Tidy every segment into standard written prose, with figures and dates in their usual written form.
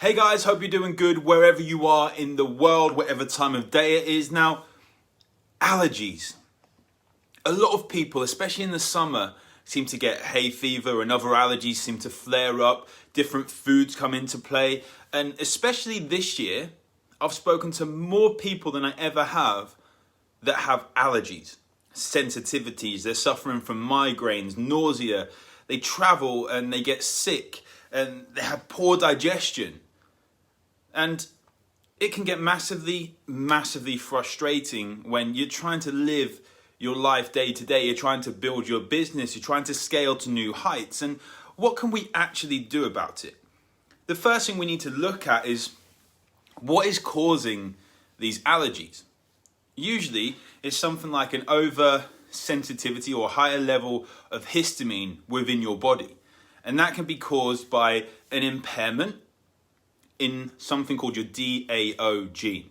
Hey guys, hope you're doing good wherever you are in the world, whatever time of day it is. Now, allergies. A lot of people, especially in the summer, seem to get hay fever and other allergies seem to flare up. Different foods come into play. And especially this year, I've spoken to more people than I ever have that have allergies, sensitivities. They're suffering from migraines, nausea. They travel and they get sick and they have poor digestion. And it can get massively frustrating when you're trying to live your life day to day. You're trying to build your business. You're trying to scale to new heights. And what can we actually do about it? The first thing we need to look at is what is causing these allergies. Usually it's something like an oversensitivity or higher level of histamine within your body. And that can be caused by an impairment in something called your DAO gene.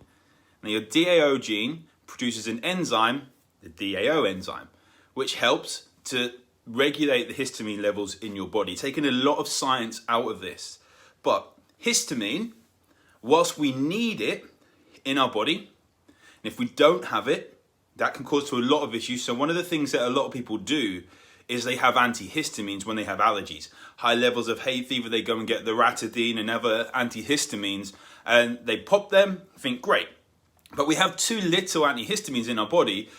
Now your DAO gene produces an enzyme, the DAO enzyme, which helps to regulate the histamine levels in your body, taking a lot of science out of this. But histamine, whilst we need it in our body, and if we don't have it, that can cause to a lot of issues. So one of the things that a lot of people do is they have antihistamines when they have allergies. High levels of hay fever, they go and get the Ratidine and other antihistamines and they pop them, think great. But we have too little antihistamines in our body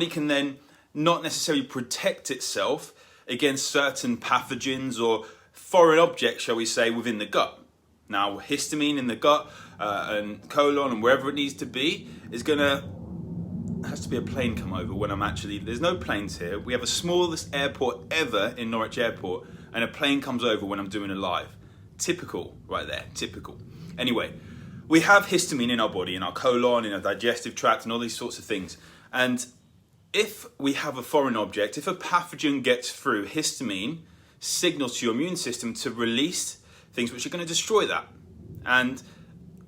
can then not necessarily protect itself against certain pathogens or foreign objects, shall we say, within the gut. Now, histamine in the gut and colon and wherever it needs to be is has to be a plane come over when there's no planes here. We have the smallest airport ever in Norwich Airport and a plane comes over when I'm doing a live. Typical right there, typical. Anyway, we have histamine in our body, in our colon, in our digestive tract and all these sorts of things. And if we have a foreign object, if a pathogen gets through, histamine signals to your immune system to release things which are going to destroy that. And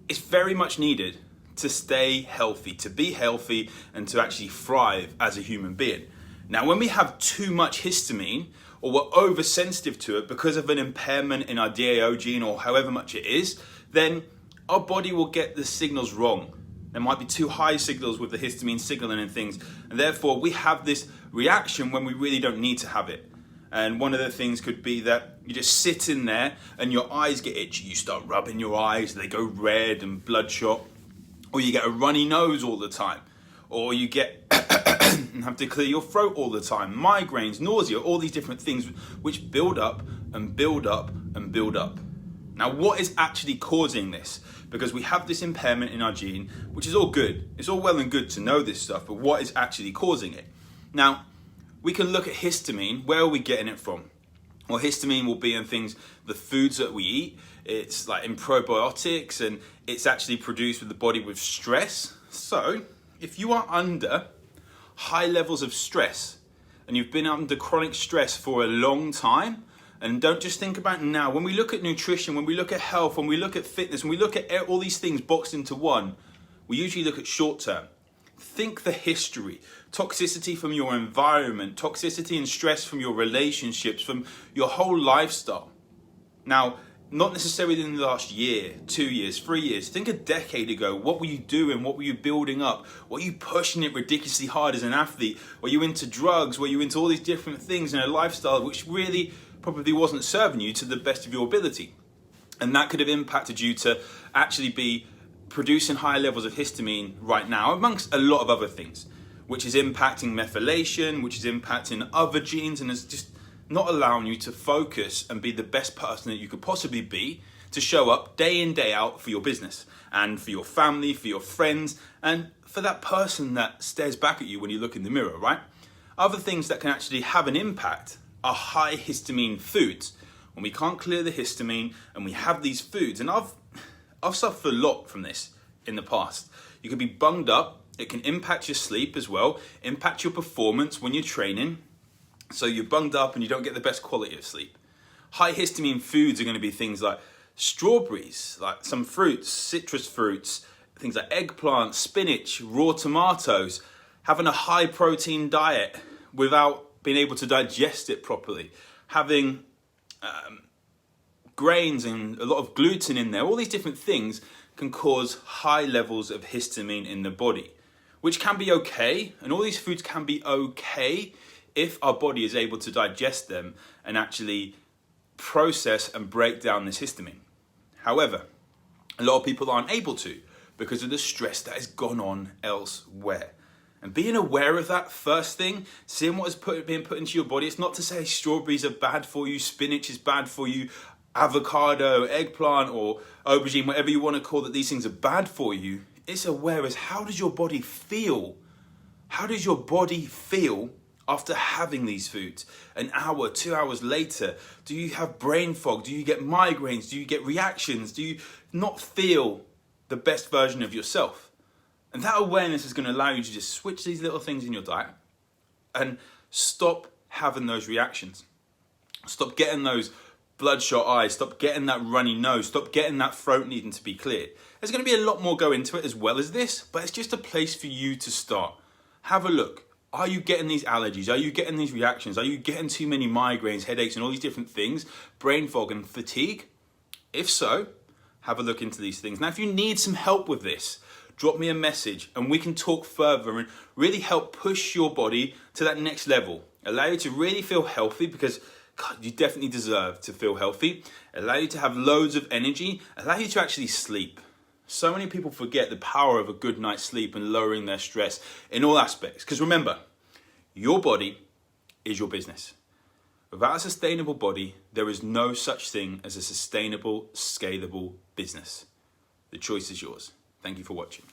it's very much needed to stay healthy, to be healthy and to actually thrive as a human being. Now, when we have too much histamine or we're oversensitive to it because of an impairment in our DAO gene or however much it is, then our body will get the signals wrong. There might be too high signals with the histamine signaling and things. And therefore, we have this reaction when we really don't need to have it. And one of the things could be that you just sit in there and your eyes get itchy. You start rubbing your eyes, they go red and bloodshot. Or you get a runny nose all the time. Or you get have to clear your throat all the time. Migraines, nausea, all these different things which build up and build up and build up. Now, what is actually causing this? Because we have this impairment in our gene, which is all good. It's all well and good to know this stuff, but what is actually causing it? Now, we can look at histamine. Where are we getting it from? Well, histamine will be in things, the foods that we eat. It's like in probiotics and it's actually produced with the body with stress. So if you are under high levels of stress and you've been under chronic stress for a long time, and don't just think about now, when we look at nutrition, when we look at health, when we look at fitness, when we look at all these things boxed into one, we usually look at short term. Think the history, toxicity from your environment, toxicity and stress from your relationships, from your whole lifestyle. Now, not necessarily in the last year, 2 years, 3 years. Think a decade ago. What were you doing? What were you building up? Were you pushing it ridiculously hard as an athlete? Were you into drugs? Were you into all these different things in a lifestyle which really probably wasn't serving you to the best of your ability? And that could have impacted you to actually be producing higher levels of histamine right now, amongst a lot of other things, which is impacting methylation, which is impacting other genes, and it's just not allowing you to focus and be the best person that you could possibly be to show up day in, day out for your business and for your family, for your friends, and for that person that stares back at you when you look in the mirror, right? Other things that can actually have an impact are high histamine foods. When we can't clear the histamine and we have these foods, and I've suffered a lot from this in the past. You could be bunged up. It can impact your sleep as well, impact your performance when you're training. So you're bunged up and you don't get the best quality of sleep. High histamine foods are going to be things like strawberries, like some fruits, citrus fruits, things like eggplant, spinach, raw tomatoes, having a high protein diet without being able to digest it properly, having grains and a lot of gluten in there, all these different things can cause high levels of histamine in the body, which can be okay. And all these foods can be okay if our body is able to digest them and actually process and break down this histamine. However, a lot of people aren't able to because of the stress that has gone on elsewhere. And being aware of that, first thing, seeing what is being put into your body. It's not to say strawberries are bad for you, spinach is bad for you, avocado, eggplant, or aubergine, whatever you want to call it, these things are bad for you. It's aware as how does your body feel? How does your body feel after having these foods? An hour, 2 hours later, do you have brain fog? Do you get migraines? Do you get reactions? Do you not feel the best version of yourself? And that awareness is going to allow you to just switch these little things in your diet and stop having those reactions. Stop getting those bloodshot eyes. Stop getting that runny nose. Stop getting that throat needing to be cleared. There's going to be a lot more go into it as well as this, but it's just a place for you to start. Have a look. Are you getting these allergies? Are you getting these reactions? Are you getting too many migraines, headaches, and all these different things? Brain fog and fatigue? If so, have a look into these things. Now, if you need some help with this, drop me a message and we can talk further and really help push your body to that next level. Allow you to really feel healthy because, God, you definitely deserve to feel healthy. Allow you to have loads of energy. Allow you to actually sleep. So many people forget the power of a good night's sleep and lowering their stress in all aspects. Because remember, your body is your business. Without a sustainable body, there is no such thing as a sustainable, scalable business. The choice is yours. Thank you for watching.